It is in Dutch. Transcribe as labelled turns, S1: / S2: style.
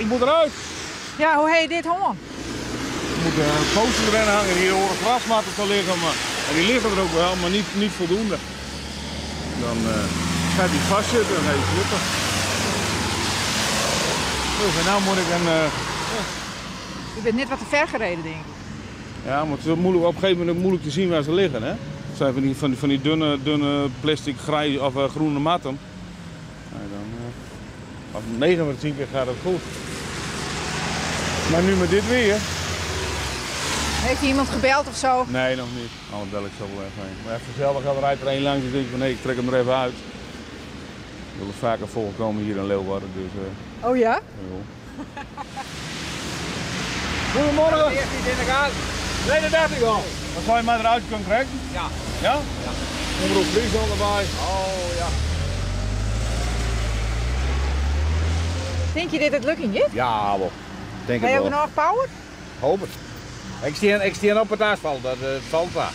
S1: ik moet eruit.
S2: Ja, hoe heet je dit honger?
S1: Ik moet een poster erin hangen, hier horen grasmatten te liggen, maar en die liggen er ook wel, maar niet voldoende. Dan gaat hij vastzitten en dan gaat hij flippen. Dus en nou moet ik een...
S2: Je bent net wat te ver gereden, denk ik.
S1: Ja, maar het is moeilijk, op een gegeven moment moeilijk te zien waar ze liggen, hè. Het zijn van die dunne plastic grijs of groene matten. Nou, dan, als 9 van 10 keer gaat het goed. Maar nu met dit weer.
S2: Heeft hier iemand gebeld of zo?
S1: Nee, nog niet. Anders bel ik zo wel even heen. Maar even zelf gaat er rijdt er één langs en denk ik van nee, ik trek hem er even uit. Ik wil er vaker voorkomen hier in Leeuwarden, dus...
S2: Oh ja?
S1: Goedemorgen!
S3: Eerst niet in de gaten.
S1: Nee, dat dacht ik al. Dan zou je maar eruit kunnen trekken?
S3: Ja.
S1: Ja? Ja. Omroep Friesland erbij.
S3: Oh ja.
S2: Denk je dit het lukt in je?
S3: Ja, wel. Denk
S2: Heb je
S3: het
S2: ook
S3: wel.
S2: nog power?
S3: Hoop het. Ik sta op het asfalt, dat valt waar.